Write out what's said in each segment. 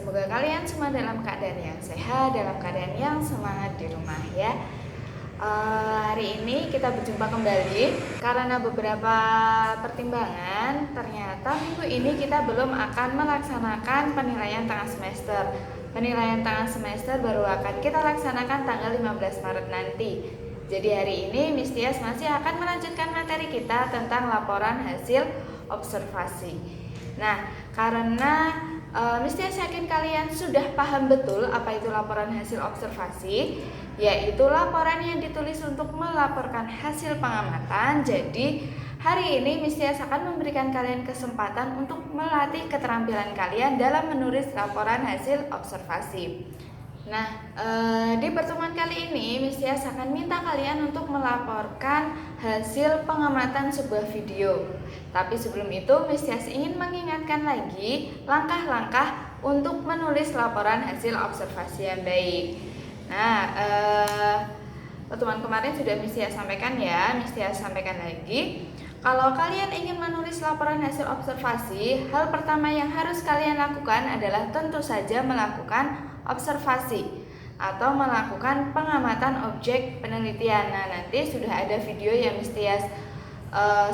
Semoga kalian semua dalam keadaan yang sehat, dalam keadaan yang semangat di rumah ya. Hari ini kita berjumpa kembali karena beberapa pertimbangan. Ternyata minggu ini kita belum akan melaksanakan penilaian tengah semester. Penilaian tengah semester baru akan kita laksanakan tanggal 15 Maret nanti. Jadi hari ini Miss Tias masih akan melanjutkan materi kita tentang laporan hasil observasi. Nah, karena Miss Tias yakin kalian sudah paham betul apa itu laporan hasil observasi, yaitu laporan yang ditulis untuk melaporkan hasil pengamatan. Jadi hari ini Miss Tias akan memberikan kalian kesempatan untuk melatih keterampilan kalian dalam menulis laporan hasil observasi. Nah, di pertemuan kali ini Miss Tias akan minta kalian untuk melaporkan hasil pengamatan sebuah video. Tapi sebelum itu Miss Tias ingin mengingatkan lagi langkah-langkah untuk menulis laporan hasil observasi yang baik. Nah, pertemuan kemarin sudah Miss Tias sampaikan ya, Miss Tias sampaikan lagi. Kalau kalian ingin menulis laporan hasil observasi, hal pertama yang harus kalian lakukan adalah tentu saja melakukan observasi atau melakukan pengamatan objek penelitian. Nah, nanti sudah ada video yang Miss Tias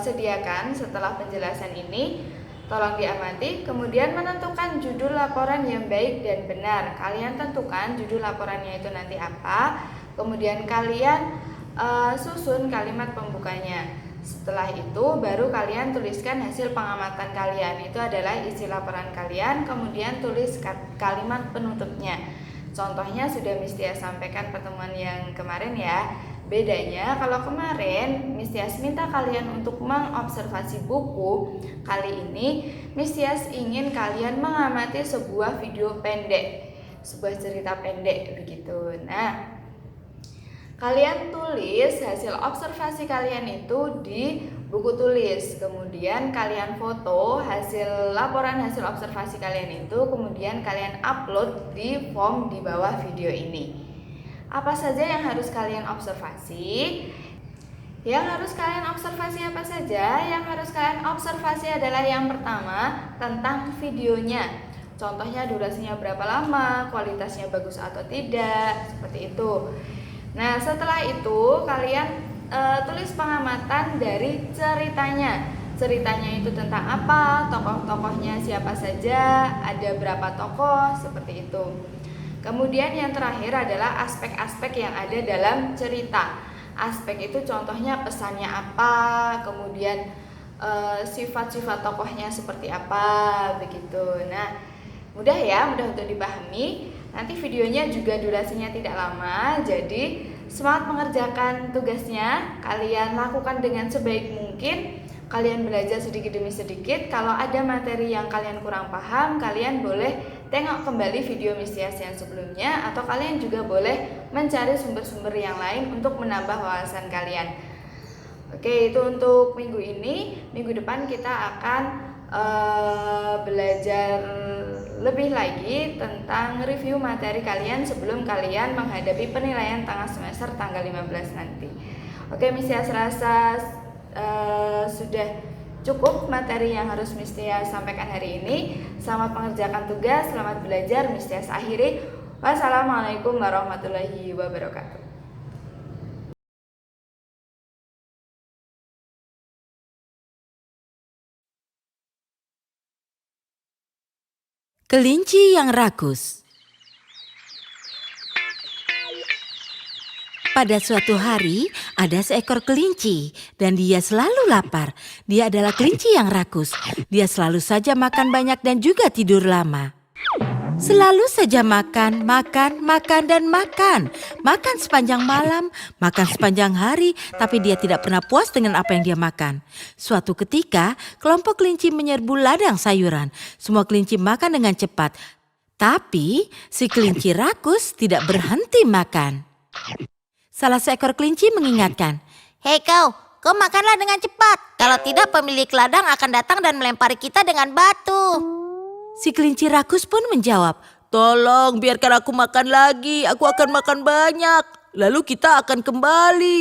sediakan setelah penjelasan ini. Tolong diamati, kemudian menentukan judul laporan yang baik dan benar. Kalian tentukan judul laporannya itu nanti apa, kemudian kalian susun kalimat pembukanya. Setelah itu baru kalian tuliskan hasil pengamatan kalian. Itu adalah isi laporan kalian, kemudian tulis kalimat penutupnya. Contohnya sudah Miss Tias sampaikan pertemuan yang kemarin ya. Bedanya kalau kemarin Miss Tias minta kalian untuk mengobservasi buku, kali ini Miss Tias ingin kalian mengamati sebuah video pendek, sebuah cerita pendek begitu. Nah, kalian tulis hasil observasi kalian itu di buku tulis, kemudian kalian foto hasil laporan hasil observasi kalian itu, kemudian kalian upload di form di bawah video ini. Apa saja yang harus kalian observasi? Yang harus kalian observasi apa saja? Yang harus kalian observasi adalah yang pertama tentang videonya. Contohnya durasinya berapa lama, kualitasnya bagus atau tidak, seperti itu. Nah, setelah itu kalian tulis pengamatan dari ceritanya. Ceritanya itu tentang apa, tokoh-tokohnya siapa saja, ada berapa tokoh, seperti itu. Kemudian yang terakhir adalah aspek-aspek yang ada dalam cerita. Aspek itu contohnya pesannya apa, kemudian sifat-sifat tokohnya seperti apa, begitu. Nah, mudah ya, mudah untuk dipahami. Nanti videonya juga durasinya tidak lama, jadi semangat mengerjakan tugasnya. Kalian lakukan dengan sebaik mungkin. Kalian belajar sedikit demi sedikit. Kalau ada materi yang kalian kurang paham, kalian boleh tengok kembali video Miss Tias yang sebelumnya, atau kalian juga boleh mencari sumber-sumber yang lain untuk menambah wawasan kalian. Oke, itu untuk minggu ini. Minggu depan kita akan belajar lebih lagi tentang review materi kalian sebelum kalian menghadapi penilaian tengah semester tanggal 15 nanti. Oke, Miss Tias rasa sudah cukup materi yang harus Miss Tias sampaikan hari ini. Selamat mengerjakan tugas, selamat belajar. Miss Tias akhiri. Wassalamualaikum warahmatullahi wabarakatuh. Kelinci yang rakus. Pada suatu hari, ada seekor kelinci dan dia selalu lapar. Dia adalah kelinci yang rakus. Dia selalu saja makan banyak dan juga tidur lama. Selalu saja makan, dan makan. Makan sepanjang malam, makan sepanjang hari, tapi dia tidak pernah puas dengan apa yang dia makan. Suatu ketika, kelompok kelinci menyerbu ladang sayuran. Semua kelinci makan dengan cepat. Tapi si kelinci rakus tidak berhenti makan. Salah seekor kelinci mengingatkan, "Hei kau makanlah dengan cepat. Kalau tidak pemilik ladang akan datang dan melempari kita dengan batu." Si kelinci rakus pun menjawab, "Tolong biarkan aku makan lagi, aku akan makan banyak. Lalu kita akan kembali."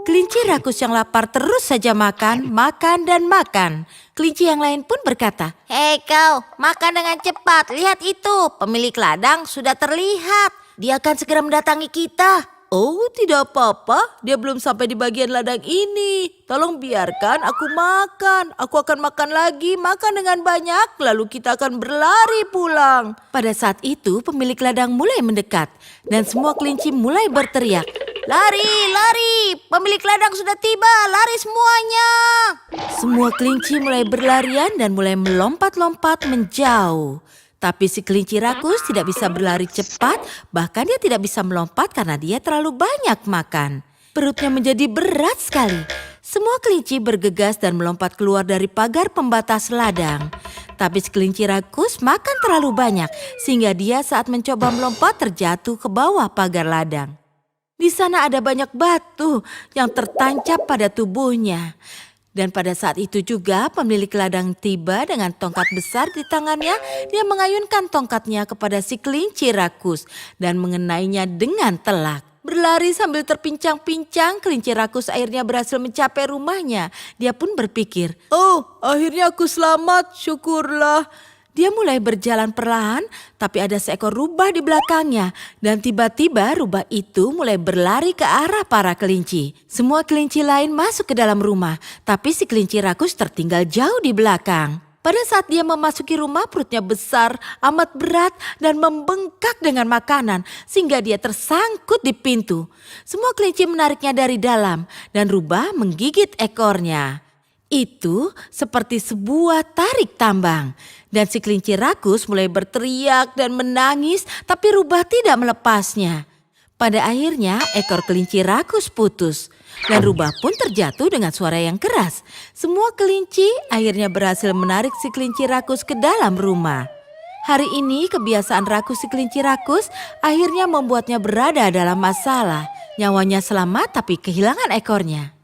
Kelinci rakus yang lapar terus saja makan, makan, dan makan. Kelinci yang lain pun berkata, Hei kau, makan dengan cepat. Lihat itu, pemilik ladang sudah terlihat. Dia akan segera mendatangi kita. "Oh, tidak apa-apa, dia belum sampai di bagian ladang ini. Tolong biarkan aku makan. Aku akan makan lagi, makan dengan banyak, lalu kita akan berlari pulang." Pada saat itu, pemilik ladang mulai mendekat dan semua kelinci mulai berteriak, Lari, lari, pemilik ladang sudah tiba, lari semuanya. Semua kelinci mulai berlarian dan mulai melompat-lompat menjauh. Tapi si kelinci rakus tidak bisa berlari cepat, bahkan dia tidak bisa melompat karena dia terlalu banyak makan. Perutnya menjadi berat sekali. Semua kelinci bergegas dan melompat keluar dari pagar pembatas ladang. Tapi si kelinci rakus makan terlalu banyak, sehingga dia saat mencoba melompat terjatuh ke bawah pagar ladang. Di sana ada banyak batu yang tertancap pada tubuhnya. Dan pada saat itu juga pemilik ladang tiba dengan tongkat besar di tangannya. Dia mengayunkan tongkatnya kepada si kelinci rakus dan mengenainya dengan telak. Berlari sambil terpincang-pincang, kelinci rakus akhirnya berhasil mencapai rumahnya. Dia pun berpikir, "Oh, akhirnya aku selamat, syukurlah." Dia mulai berjalan perlahan, tapi ada seekor rubah di belakangnya. Dan tiba-tiba rubah itu mulai berlari ke arah para kelinci. Semua kelinci lain masuk ke dalam rumah, tapi si kelinci rakus tertinggal jauh di belakang. Pada saat dia memasuki rumah, perutnya besar, amat berat, dan membengkak dengan makanan, sehingga dia tersangkut di pintu. Semua kelinci menariknya dari dalam, dan rubah menggigit ekornya. Itu seperti sebuah tarik tambang. Dan si kelinci rakus mulai berteriak dan menangis, tapi rubah tidak melepasnya. Pada akhirnya ekor kelinci rakus putus. Dan rubah pun terjatuh dengan suara yang keras. Semua kelinci akhirnya berhasil menarik si kelinci rakus ke dalam rumah. Hari ini kebiasaan rakus si kelinci rakus akhirnya membuatnya berada dalam masalah. Nyawanya selamat tapi kehilangan ekornya.